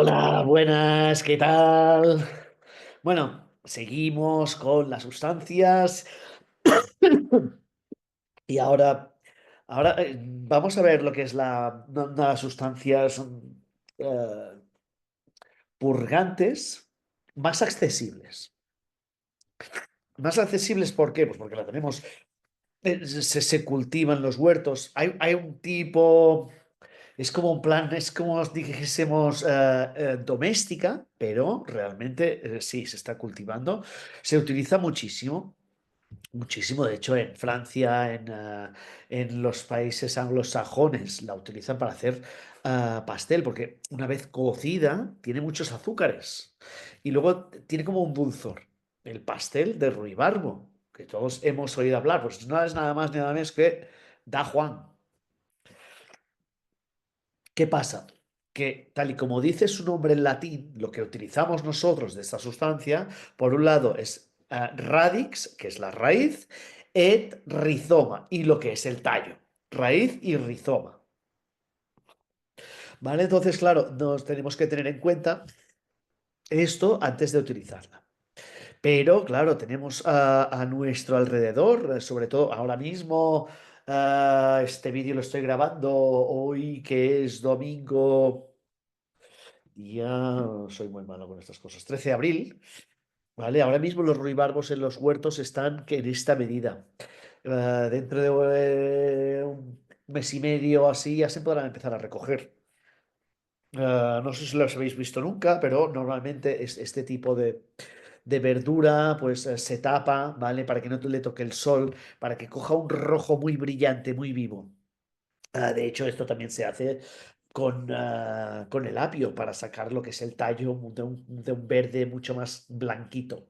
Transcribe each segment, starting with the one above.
Hola, buenas, ¿qué tal? Bueno, seguimos con las sustancias y ahora vamos a ver lo que es las sustancias eh, purgantes más accesibles. Más accesibles, ¿por qué? Pues porque la tenemos, se cultiva en los huertos. Hay un tipo. Es como un plan, es como os dijésemos doméstica, pero realmente sí, se está cultivando. Se utiliza muchísimo, muchísimo. De hecho, en Francia, en los países anglosajones, la utilizan para hacer pastel, porque una vez cocida tiene muchos azúcares y luego tiene como un dulzor. El pastel de ruibarbo, que todos hemos oído hablar, pues no es nada más ni nada menos que Da Juan. ¿Qué pasa? Que tal y como dice su nombre en latín, lo que utilizamos nosotros de esta sustancia, por un lado es radix, que es la raíz, et rizoma, y lo que es el tallo, raíz y rizoma. ¿Vale? Entonces, claro, nos tenemos que tener en cuenta esto antes de utilizarla. Pero, claro, tenemos a nuestro alrededor, sobre todo ahora mismo, este vídeo lo estoy grabando hoy, que es domingo. Ya soy muy malo con estas cosas. 13 de abril, ¿vale? Ahora mismo los ruibarbos en los huertos están que en esta medida. Dentro de un mes y medio así ya se podrán empezar a recoger. No sé si los habéis visto nunca, pero normalmente este tipo de verdura pues se tapa, ¿vale? Para que no le toque el sol, para que coja un rojo muy brillante, muy vivo. De hecho, esto también se hace con el apio para sacar lo que es el tallo de un verde mucho más blanquito.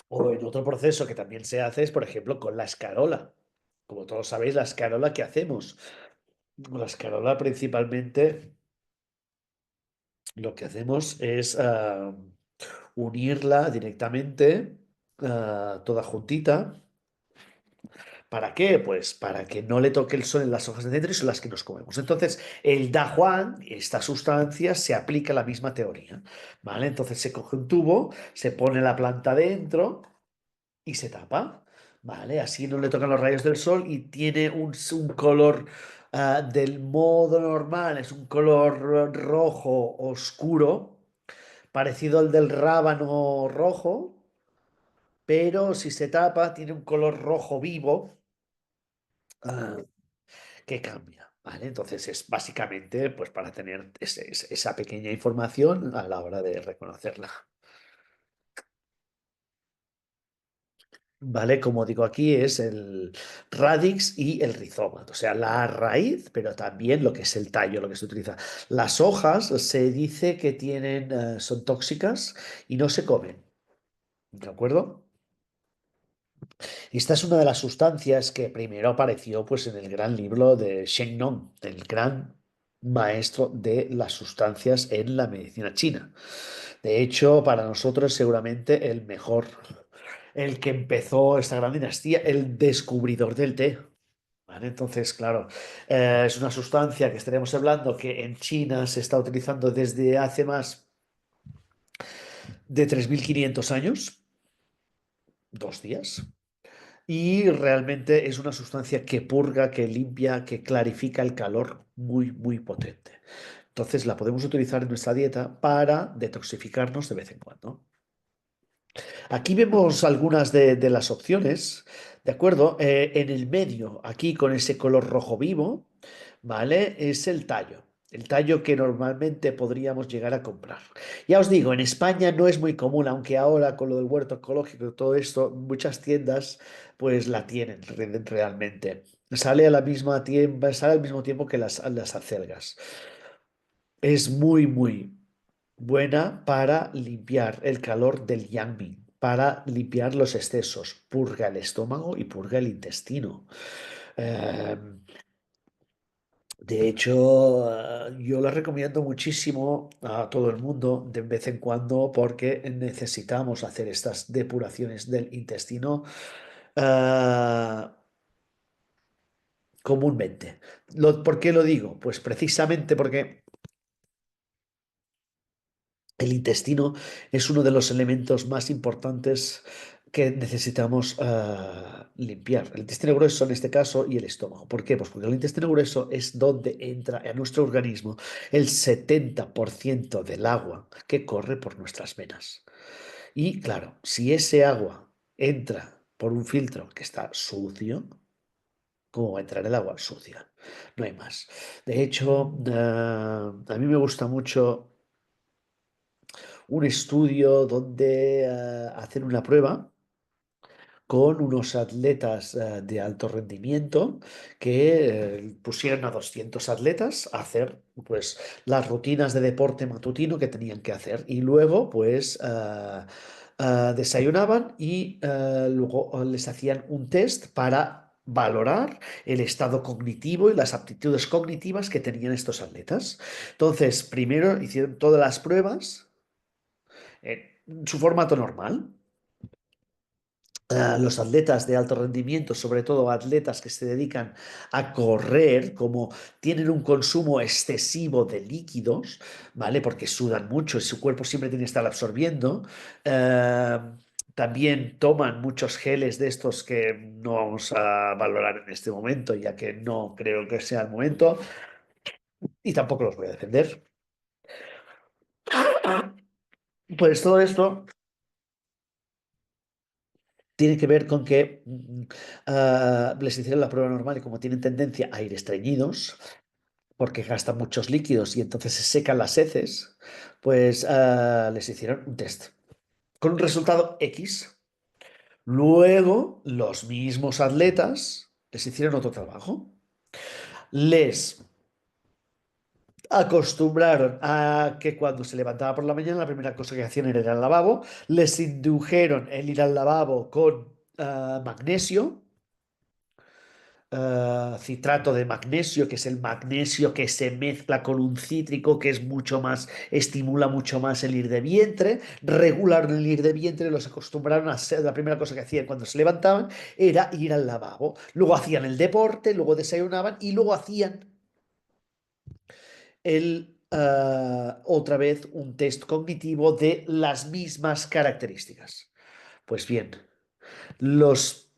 O en otro proceso que también se hace es, por ejemplo, con la escarola. Como todos sabéis, la escarola, ¿qué hacemos? La escarola principalmente lo que hacemos es unirla directamente, toda juntita. ¿Para qué? Pues para que no le toque el sol en las hojas de dentro y son las que nos comemos. Entonces, el dajuan, esta sustancia, se aplica a la misma teoría, ¿vale? Entonces se coge un tubo, se pone la planta dentro y se tapa, ¿vale? Así no le tocan los rayos del sol y tiene un color del modo normal, es un color rojo oscuro, parecido al del rábano rojo, pero si se tapa tiene un color rojo vivo. ah, que cambia, ¿vale? Entonces es básicamente pues para tener esa pequeña información a la hora de reconocerla, ¿vale? Como digo aquí es el radix y el rizoma, o sea, la raíz, pero también lo que es el tallo, lo que se utiliza. Las hojas se dice que tienen, son tóxicas y no se comen, ¿de acuerdo? Esta es una de las sustancias que primero apareció pues, en el gran libro de Shen Nong, el gran maestro de las sustancias en la medicina china. De hecho, para nosotros seguramente el mejor, el que empezó esta gran dinastía, el descubridor del té. ¿Vale? Entonces, claro, es una sustancia que estaremos hablando que en China se está utilizando desde hace más de 3.500 años, 2 días. Y realmente es una sustancia que purga, que limpia, que clarifica el calor muy, muy potente. Entonces la podemos utilizar en nuestra dieta para detoxificarnos de vez en cuando. Aquí vemos algunas de las opciones, ¿de acuerdo? En el medio, aquí con ese color rojo vivo, ¿vale? Es el tallo. El tallo que normalmente podríamos llegar a comprar. Ya os digo, en España no es muy común, aunque ahora con lo del huerto ecológico y todo esto, muchas tiendas pues la tienen realmente. Sale al mismo tiempo que las acelgas. Es muy, muy buena para limpiar el calor del Yangming, para limpiar los excesos, purga el estómago y purga el intestino. Eh, de hecho, yo la recomiendo muchísimo a todo el mundo de vez en cuando porque necesitamos hacer estas depuraciones del intestino. eh, comúnmente. ¿Por qué lo digo? Pues precisamente porque el intestino es uno de los elementos más importantes que necesitamos limpiar. El intestino grueso en este caso y el estómago. ¿Por qué? Pues porque el intestino grueso es donde entra a nuestro organismo el 70% del agua que corre por nuestras venas. Y claro, si ese agua entra por un filtro que está sucio, ¿cómo va a entrar el agua sucia? No hay más. De hecho, a mí me gusta mucho un estudio donde hacen una prueba con unos atletas de alto rendimiento que pusieron a 200 atletas a hacer pues las rutinas de deporte matutino que tenían que hacer y luego pues desayunaban y luego les hacían un test para valorar el estado cognitivo y las aptitudes cognitivas que tenían estos atletas. Entonces, primero hicieron todas las pruebas en su formato normal. Los atletas de alto rendimiento, sobre todo atletas que se dedican a correr, como tienen un consumo excesivo de líquidos, ¿vale? Porque sudan mucho y su cuerpo siempre tiene que estar absorbiendo. eh, También toman muchos geles de estos que no vamos a valorar en este momento, ya que no creo que sea el momento, y tampoco los voy a defender. Pues todo esto tiene que ver con que les hicieron la prueba normal y como tienen tendencia a ir estreñidos, porque gastan muchos líquidos y entonces se secan las heces, pues les hicieron un test con un resultado X. Luego, los mismos atletas les hicieron otro trabajo. Les acostumbraron a que cuando se levantaba por la mañana, la primera cosa que hacían era ir al lavabo. Les indujeron el ir al lavabo con magnesio, citrato de magnesio, que es el magnesio que se mezcla con un cítrico que es mucho más, estimula mucho más el ir de vientre, regularon el ir de vientre, los acostumbraron a ser, la primera cosa que hacían cuando se levantaban era ir al lavabo, luego hacían el deporte, luego desayunaban y luego hacían otra vez un test cognitivo de las mismas características. Pues bien, los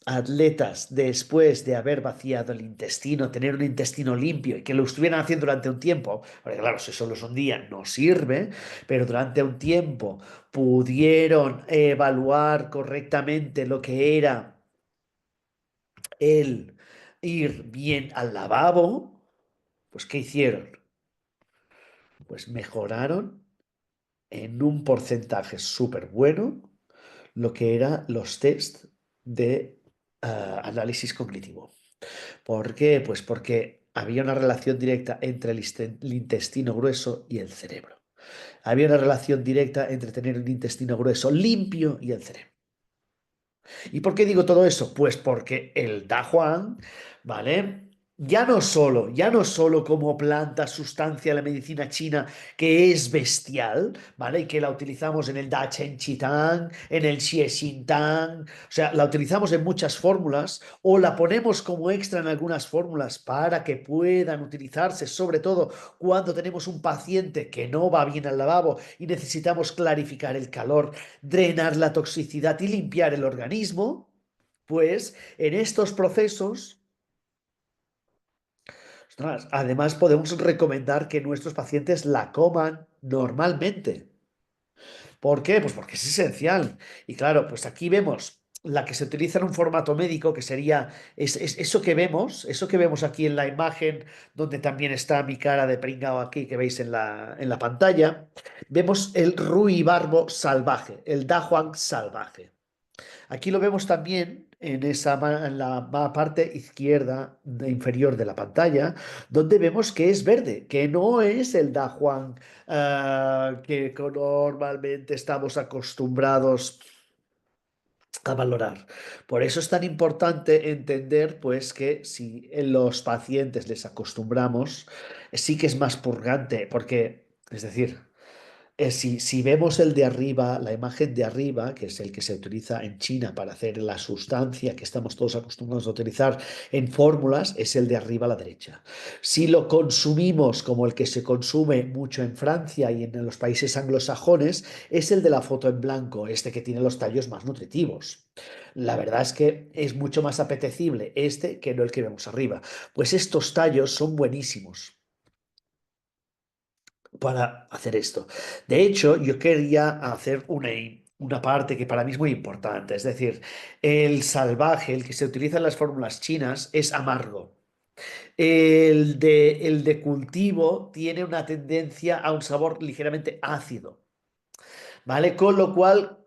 atletas, después de haber vaciado el intestino, tener un intestino limpio y que lo estuvieran haciendo durante un tiempo, porque claro, si solo es un día no sirve, pero durante un tiempo pudieron evaluar correctamente lo que era el ir bien al lavabo, pues ¿qué hicieron? Pues mejoraron en un porcentaje súper bueno lo que eran los test de análisis cognitivo. ¿Por qué? Pues porque había una relación directa entre el intestino grueso y el cerebro. Había una relación directa entre tener un intestino grueso limpio y el cerebro. ¿Y por qué digo todo eso? Pues porque el Dahuang, ¿vale? Ya no solo como planta, sustancia de la medicina china, que es bestial, ¿vale? Y que la utilizamos en el Da Chen Chi Tang, en el Xie Xin Tang, o sea, la utilizamos en muchas fórmulas o la ponemos como extra en algunas fórmulas para que puedan utilizarse, sobre todo cuando tenemos un paciente que no va bien al lavabo y necesitamos clarificar el calor, drenar la toxicidad y limpiar el organismo, pues en estos procesos, ostras, además podemos recomendar que nuestros pacientes la coman normalmente. ¿Por qué? Pues porque es esencial. Y claro, pues aquí vemos la que se utiliza en un formato médico, que sería eso que vemos aquí en la imagen, donde también está mi cara de pringao aquí, que veis en la pantalla. Vemos el ruibarbo salvaje, el dahuang salvaje. Aquí lo vemos también en la parte izquierda inferior de la pantalla, donde vemos que es verde, que no es el Dahuang que normalmente estamos acostumbrados a valorar. Por eso es tan importante entender, pues, que si en los pacientes les acostumbramos, sí que es más purgante, porque, es decir, si vemos el de arriba, la imagen de arriba, que es el que se utiliza en China para hacer la sustancia que estamos todos acostumbrados a utilizar en fórmulas, es el de arriba a la derecha. Si lo consumimos como el que se consume mucho en Francia y en los países anglosajones, es el de la foto en blanco, este que tiene los tallos más nutritivos. La verdad es que es mucho más apetecible este que no el que vemos arriba. Pues estos tallos son buenísimos para hacer esto. De hecho, yo quería hacer una parte que para mí es muy importante. Es decir, el salvaje, el que se utiliza en las fórmulas chinas, es amargo. El de cultivo tiene una tendencia a un sabor ligeramente ácido. ¿Vale? Con lo cual,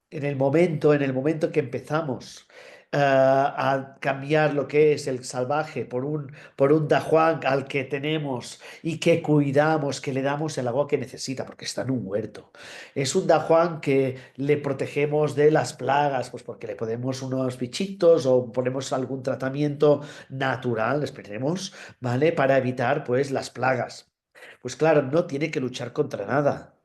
en el momento que empezamos a cambiar lo que es el salvaje por un dajuang al que tenemos y que cuidamos, que le damos el agua que necesita, porque está en un huerto. Es un dajuang que le protegemos de las plagas, pues porque le ponemos unos bichitos o ponemos algún tratamiento natural, esperemos, ¿vale? Para evitar, pues, las plagas. Pues claro, no tiene que luchar contra nada.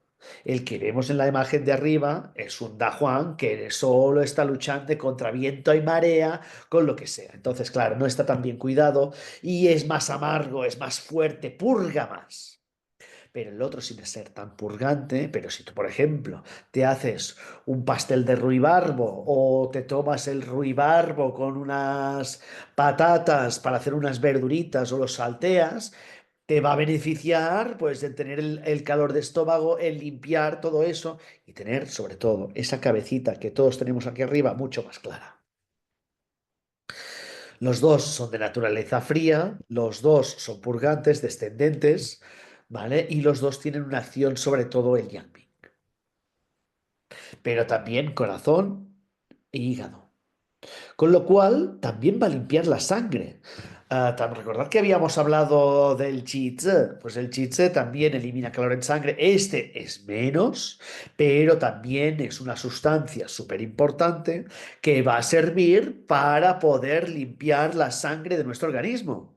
El que vemos en la imagen de arriba es un dajuan que solo está luchando contra viento y marea, con lo que sea. Entonces, claro, no está tan bien cuidado y es más amargo, es más fuerte, purga más. Pero el otro, sin ser tan purgante, pero si tú, por ejemplo, te haces un pastel de ruibarbo o te tomas el ruibarbo con unas patatas para hacer unas verduritas o los salteas, te va a beneficiar pues el tener el calor de estómago, el limpiar todo eso y tener sobre todo esa cabecita que todos tenemos aquí arriba mucho más clara. Los dos son de naturaleza fría, los dos son purgantes, descendentes, ¿vale? Y los dos tienen una acción sobre todo el yang, pero también corazón e hígado. Con lo cual, también va a limpiar la sangre. Recordad que habíamos hablado del Qi Tzi. Pues el Qi Tzi también elimina calor en sangre. Este es menos, pero también es una sustancia súper importante que va a servir para poder limpiar la sangre de nuestro organismo.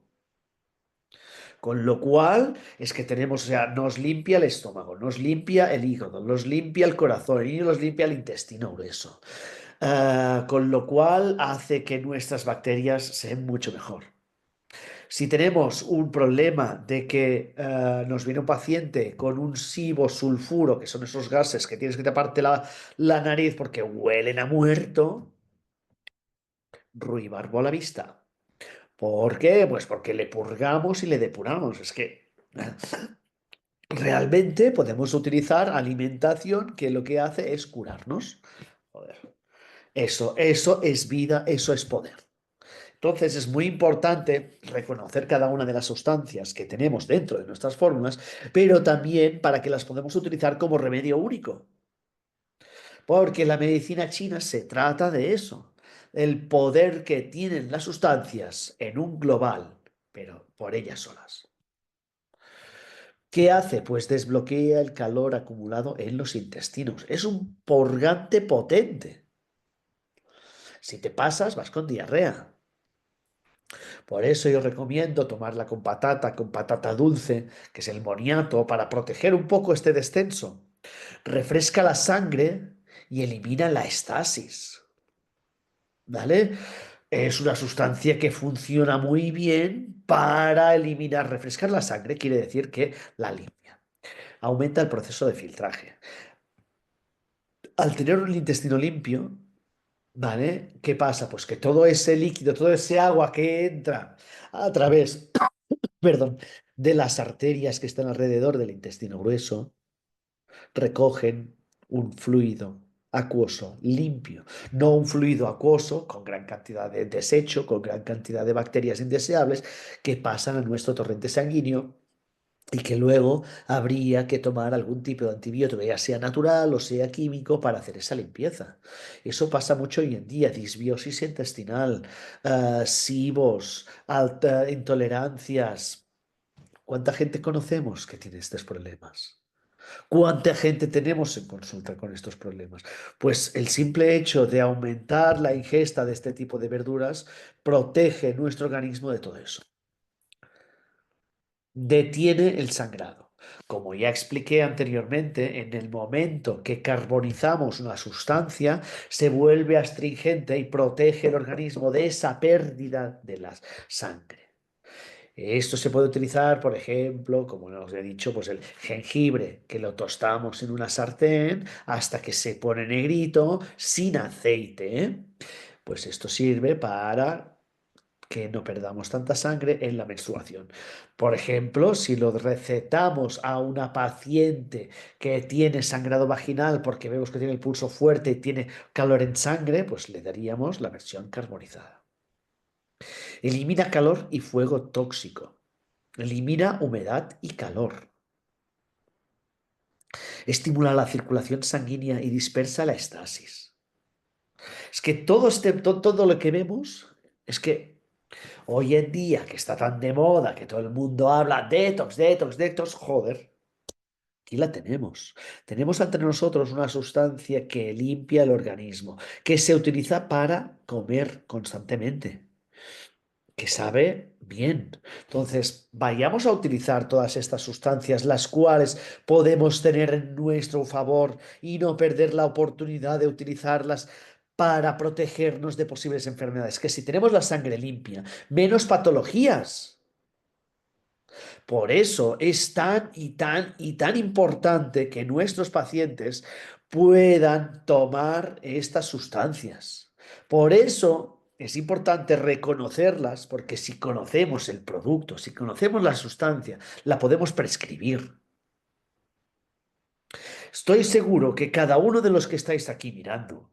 Con lo cual es que tenemos, o sea, nos limpia el estómago, nos limpia el hígado, nos limpia el corazón y nos limpia el intestino grueso. Con lo cual hace que nuestras bacterias sean mucho mejor. Si tenemos un problema de que nos viene un paciente con un SIBO sulfuro, que son esos gases que tienes que taparte la nariz porque huelen a muerto, ruibarbo a la vista. ¿Por qué? Pues porque le purgamos y le depuramos. Es que realmente podemos utilizar alimentación que lo que hace es curarnos. Joder. Eso es vida, eso es poder. Entonces es muy importante reconocer cada una de las sustancias que tenemos dentro de nuestras fórmulas, pero también para que las podamos utilizar como remedio único. Porque la medicina china se trata de eso, el poder que tienen las sustancias en un global, pero por ellas solas. ¿Qué hace? Pues desbloquea el calor acumulado en los intestinos. Es un purgante potente. Si te pasas, vas con diarrea. Por eso yo recomiendo tomarla con patata dulce, que es el moniato, para proteger un poco este descenso. Refresca la sangre y elimina la estasis. ¿Vale? Es una sustancia que funciona muy bien para eliminar, refrescar la sangre, quiere decir que la limpia. Aumenta el proceso de filtraje. Al tener un intestino limpio, ¿vale? ¿Qué pasa? Pues que todo ese líquido, todo ese agua que entra a través perdón, de las arterias que están alrededor del intestino grueso, recogen un fluido acuoso limpio, no un fluido acuoso con gran cantidad de desecho, con gran cantidad de bacterias indeseables que pasan a nuestro torrente sanguíneo y que luego habría que tomar algún tipo de antibiótico, ya sea natural o sea químico, para hacer esa limpieza. Eso pasa mucho hoy en día, disbiosis intestinal, SIBOS, intolerancias. ¿Cuánta gente conocemos que tiene estos problemas? ¿Cuánta gente tenemos en consulta con estos problemas? Pues el simple hecho de aumentar la ingesta de este tipo de verduras protege nuestro organismo de todo eso. Detiene el sangrado. Como ya expliqué anteriormente, en el momento que carbonizamos una sustancia, se vuelve astringente y protege el organismo de esa pérdida de la sangre. Esto se puede utilizar, por ejemplo, como os he dicho, pues el jengibre, que lo tostamos en una sartén hasta que se pone negrito, sin aceite, ¿eh? Pues esto sirve para que no perdamos tanta sangre en la menstruación. Por ejemplo, si lo recetamos a una paciente que tiene sangrado vaginal porque vemos que tiene el pulso fuerte y tiene calor en sangre, pues le daríamos la versión carbonizada. Elimina calor y fuego tóxico. Elimina humedad y calor. Estimula la circulación sanguínea y dispersa la estasis. Es que todo lo que vemos es que hoy en día, que está tan de moda, que todo el mundo habla detox, detox, detox, joder, aquí la tenemos. Tenemos ante nosotros una sustancia que limpia el organismo, que se utiliza para comer constantemente, que sabe bien. Entonces, vayamos a utilizar todas estas sustancias, las cuales podemos tener en nuestro favor y no perder la oportunidad de utilizarlas para protegernos de posibles enfermedades. Que si tenemos la sangre limpia, menos patologías. Por eso es tan y tan y tan importante que nuestros pacientes puedan tomar estas sustancias. Por eso es importante reconocerlas, porque si conocemos el producto, si conocemos la sustancia, la podemos prescribir. Estoy seguro que cada uno de los que estáis aquí mirando,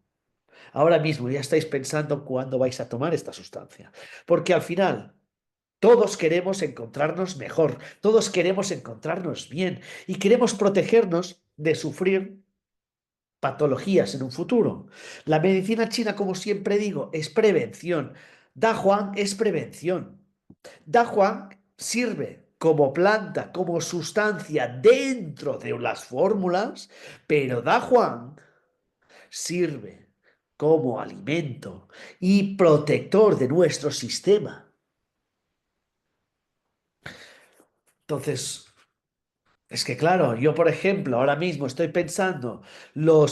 ahora mismo ya estáis pensando cuándo vais a tomar esta sustancia, porque al final todos queremos encontrarnos mejor, todos queremos encontrarnos bien y queremos protegernos de sufrir patologías en un futuro. La medicina china, como siempre digo, es prevención. Da Huang es prevención. Da Huang sirve como planta, como sustancia dentro de las fórmulas, pero Da Huang sirve como alimento y protector de nuestro sistema. Entonces, es que claro, yo por ejemplo, ahora mismo estoy pensando, lo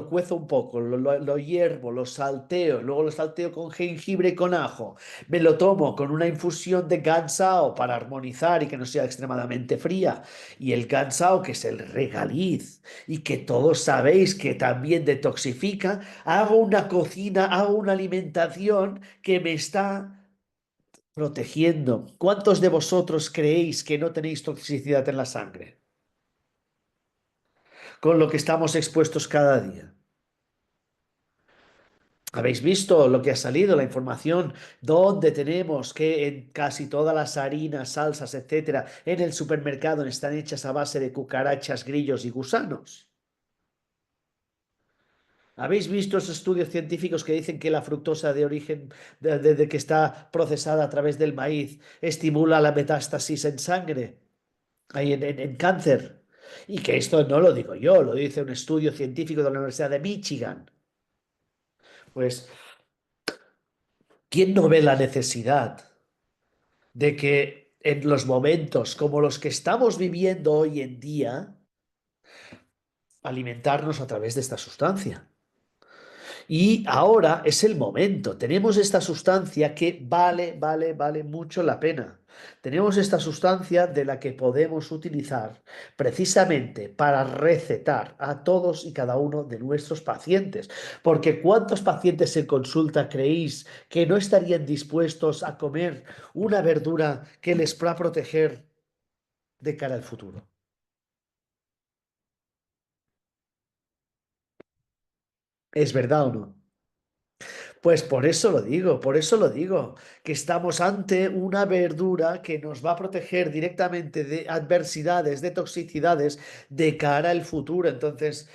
cuezo un poco, lo hiervo, lo salteo, luego lo salteo con jengibre y con ajo, me lo tomo con una infusión de gansao para armonizar y que no sea extremadamente fría, y el gansao que es el regaliz y que todos sabéis que también detoxifica, hago una cocina, hago una alimentación que me está protegiendo. ¿Cuántos de vosotros creéis que no tenéis toxicidad en la sangre con lo que estamos expuestos cada día? ¿Habéis visto lo que ha salido, la información, donde tenemos que en casi todas las harinas, salsas, etcétera, en el supermercado están hechas a base de cucarachas, grillos y gusanos? ¿Habéis visto esos estudios científicos que dicen que la fructosa de origen de que está procesada a través del maíz estimula la metástasis en sangre? Ahí en cáncer. Y que esto no lo digo yo, lo dice un estudio científico de la Universidad de Michigan. Pues, ¿quién no ve la necesidad de que en los momentos como los que estamos viviendo hoy en día, alimentarnos a través de esta sustancia? Y ahora es el momento. Tenemos esta sustancia que vale mucho la pena. Tenemos esta sustancia de la que podemos utilizar precisamente para recetar a todos y cada uno de nuestros pacientes. Porque ¿cuántos pacientes en consulta creéis que no estarían dispuestos a comer una verdura que les va a proteger de cara al futuro? ¿Es verdad o no? Pues por eso lo digo, que estamos ante una verdura que nos va a proteger directamente de adversidades, de toxicidades de cara al futuro. Entonces,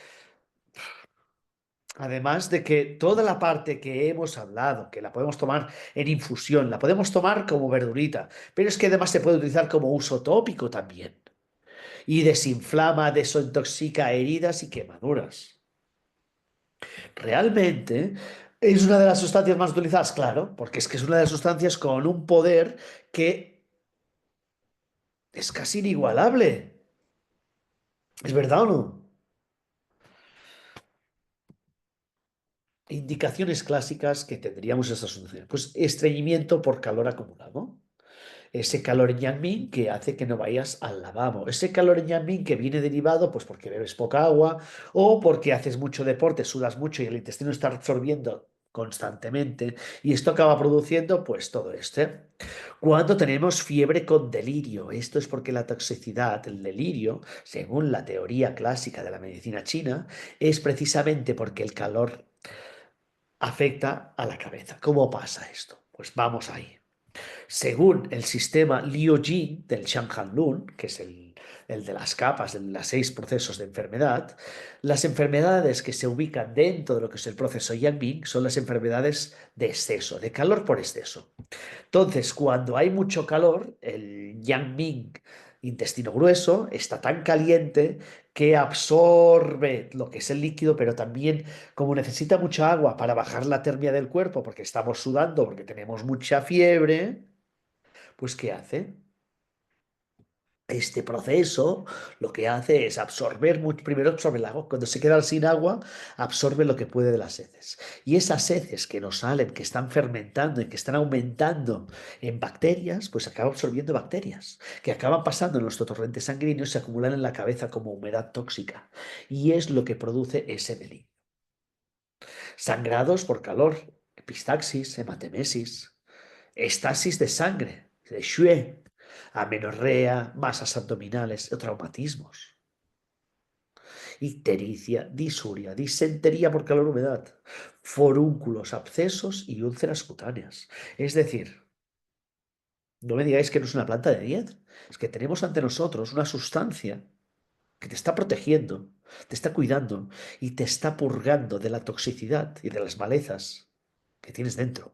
además de que toda la parte que hemos hablado, que la podemos tomar en infusión, la podemos tomar como verdurita, pero es que además se puede utilizar como uso tópico también. Y desinflama, desintoxica heridas y quemaduras. Realmente es una de las sustancias más utilizadas, claro, porque es que es una de las sustancias con un poder que Es casi inigualable. ¿Es verdad o no? Indicaciones clásicas que tendríamos esta solución. Pues estreñimiento por calor acumulado. Ese calor en Yang que hace que no vayas al lavabo. Ese calor en Yang que viene derivado pues porque bebes poca agua o porque haces mucho deporte, sudas mucho y el intestino está absorbiendo constantemente y esto acaba produciendo pues todo este. Cuando tenemos fiebre con delirio, esto es porque la toxicidad, el delirio, según la teoría clásica de la medicina china, es precisamente porque el calor afecta a la cabeza. ¿Cómo pasa esto? Pues vamos ahí. Según el sistema Liu-Jin del Shanghai-Lun, que es el de las capas, de los 6 procesos de enfermedad, las enfermedades que se ubican dentro de lo que es el proceso Yang son las enfermedades de exceso, de calor por exceso. Entonces, cuando hay mucho calor, el Yang intestino grueso está tan caliente que absorbe lo que es el líquido, pero también como necesita mucha agua para bajar la termia del cuerpo, porque estamos sudando, porque tenemos mucha fiebre, pues ¿qué hace? Este proceso lo que hace es absorber, primero absorbe el agua, cuando se queda sin agua, absorbe lo que puede de las heces. Y esas heces que nos salen, que están fermentando y que están aumentando en bacterias, pues acaba absorbiendo bacterias, que acaban pasando en nuestro torrente sanguíneo y se acumulan en la cabeza como humedad tóxica. Y es lo que produce ese delito. Sangrados por calor, epistaxis, hematemesis, estasis de sangre, de Xue, amenorrea, masas abdominales o traumatismos, ictericia, disuria, disentería por calor humedad, forúnculos, abscesos y úlceras cutáneas. Es decir, no me digáis que no es una planta de 10, es que tenemos ante nosotros una sustancia que te está protegiendo, te está cuidando y te está purgando de la toxicidad y de las malezas que tienes dentro.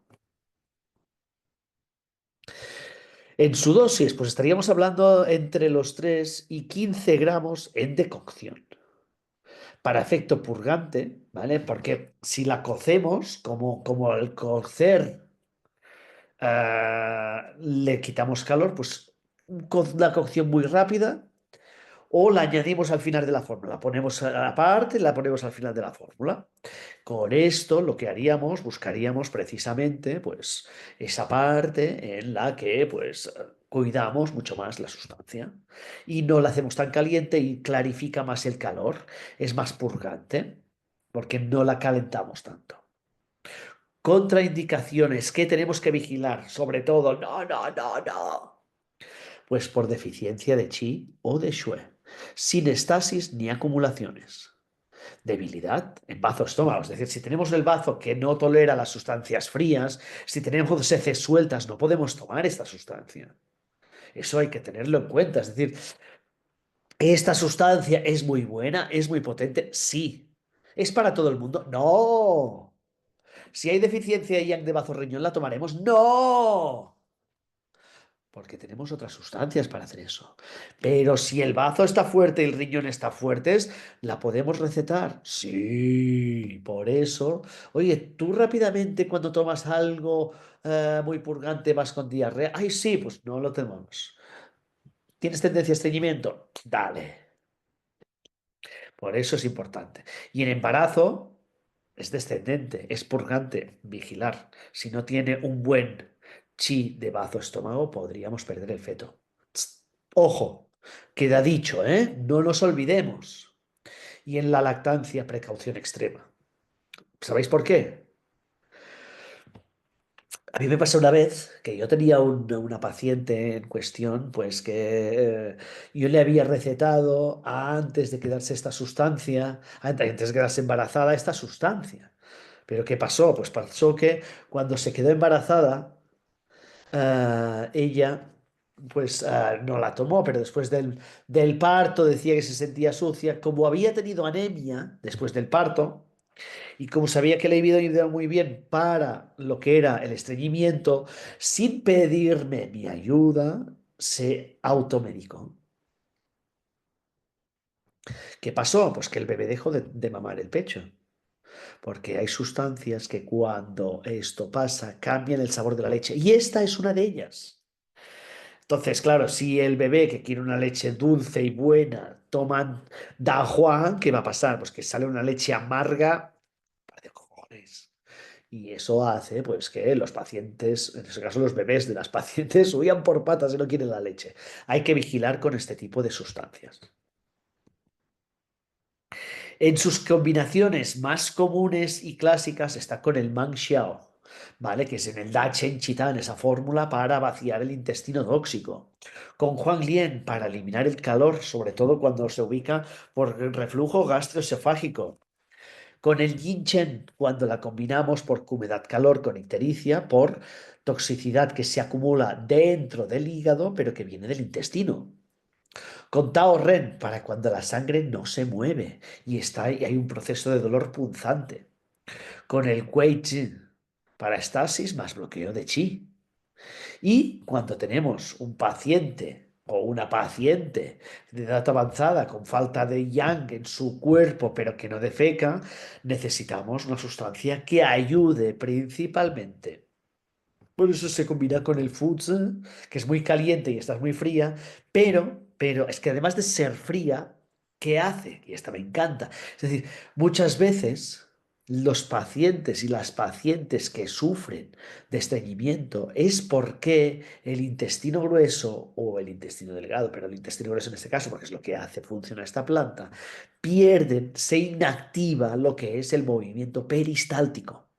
En su dosis, pues estaríamos hablando entre los 3 y 15 gramos en decocción. Para efecto purgante, ¿vale? Porque si la cocemos, como al cocer le quitamos calor, pues una cocción muy rápida o la añadimos al final de la fórmula. La ponemos aparte y la ponemos al final de la fórmula. Con esto lo que haríamos, buscaríamos precisamente pues esa parte en la que pues cuidamos mucho más la sustancia y no la hacemos tan caliente y clarifica más el calor, es más purgante porque no la calentamos tanto. Contraindicaciones que tenemos que vigilar, sobre todo, no, no, no, no. Pues por deficiencia de chi o de shue, sin estasis ni acumulaciones. Debilidad en bazo estómago. Es decir, si tenemos el bazo que no tolera las sustancias frías, si tenemos heces sueltas, no podemos tomar esta sustancia. Eso hay que tenerlo en cuenta. Es decir, ¿esta sustancia es muy buena? ¿Es muy potente? Sí. ¿Es para todo el mundo? No. Si hay deficiencia de yang de bazo riñón, ¿la tomaremos? No. Porque tenemos otras sustancias para hacer eso. Pero si el bazo está fuerte y el riñón está fuertes, ¿la podemos recetar? Sí, por eso. Oye, tú rápidamente cuando tomas algo muy purgante vas con diarrea. Ay, sí, pues no lo tenemos. ¿Tienes tendencia a estreñimiento? Dale. Por eso es importante. Y en embarazo es descendente, es purgante, vigilar. Si no tiene un buen chi de bazo estómago, podríamos perder el feto. Tss, ojo, queda dicho, ¿eh? No nos olvidemos. Y en la lactancia, precaución extrema. ¿Sabéis por qué? A mí me pasó una vez que yo tenía una paciente en cuestión, pues que yo le había recetado antes de quedarse esta sustancia, antes de quedarse embarazada, esta sustancia. Pero ¿qué pasó? Pues pasó que cuando se quedó embarazada, ella pues no la tomó, pero después del parto decía que se sentía sucia. Como había tenido anemia después del parto, y como sabía que le había ido muy bien para lo que era el estreñimiento, sin pedirme mi ayuda, se automedicó. ¿Qué pasó? Pues que el bebé dejó de mamar el pecho, porque hay sustancias que cuando esto pasa cambian el sabor de la leche. Y esta es una de ellas. Entonces, claro, si el bebé que quiere una leche dulce y buena toma Da Juan, ¿qué va a pasar? Pues que sale una leche amarga, par de cojones. Y eso hace pues que los pacientes, en este caso los bebés de las pacientes, huyan por patas y no quieren la leche. Hay que vigilar con este tipo de sustancias. En sus combinaciones más comunes y clásicas está con el Mang Xiao, ¿vale? Que es en el Da Chen Chitan, esa fórmula para vaciar el intestino tóxico. Con Huang Lien para eliminar el calor, sobre todo cuando se ubica por el reflujo gastroesofágico. Con el Yin Chen, cuando la combinamos por humedad-calor con ictericia, por toxicidad que se acumula dentro del hígado, pero que viene del intestino. Con Tao Ren, para cuando la sangre no se mueve y hay un proceso de dolor punzante. Con el Wei Jin, para estasis más bloqueo de chi. Y cuando tenemos un paciente o una paciente de edad avanzada con falta de yang en su cuerpo pero que no defeca, necesitamos una sustancia que ayude principalmente. Por eso se combina con el Foods, que es muy caliente y esta es muy fría, pero es que además de ser fría, ¿qué hace? Y esta me encanta. Es decir, muchas veces los pacientes y las pacientes que sufren de estreñimiento es porque el intestino grueso o el intestino delgado, pero el intestino grueso en este caso, porque es lo que hace funcionar esta planta, pierden, se inactiva lo que es el movimiento peristáltico.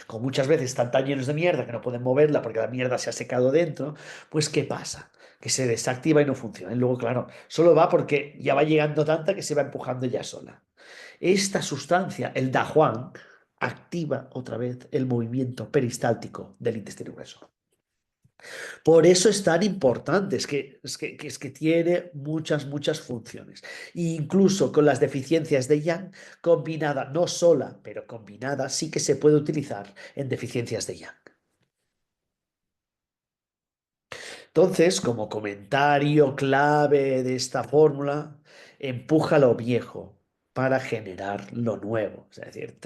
Como muchas veces están tan llenos de mierda que no pueden moverla porque la mierda se ha secado dentro, pues ¿qué pasa? Que se desactiva y no funciona. Y luego, claro, solo va porque ya va llegando tanta que se va empujando ya sola. Esta sustancia, el Dahuang, activa otra vez el movimiento peristáltico del intestino grueso. Por eso es tan importante, es que tiene muchas, muchas funciones. E incluso con las deficiencias de Yang, combinada, no sola, pero combinada, sí que se puede utilizar en deficiencias de Yang. Entonces, como comentario clave de esta fórmula, empuja lo viejo para generar lo nuevo. Es decir,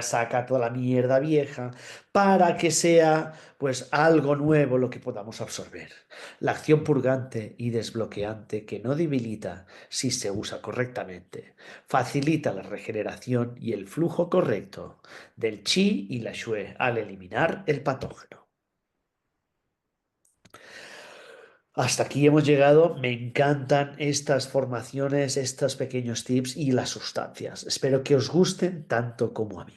saca toda la mierda vieja para que sea pues algo nuevo lo que podamos absorber. La acción purgante y desbloqueante que no debilita si se usa correctamente, facilita la regeneración y el flujo correcto del chi y la shui al eliminar el patógeno. Hasta aquí hemos llegado. Me encantan estas formaciones, estos pequeños tips y las sustancias. Espero que os gusten tanto como a mí.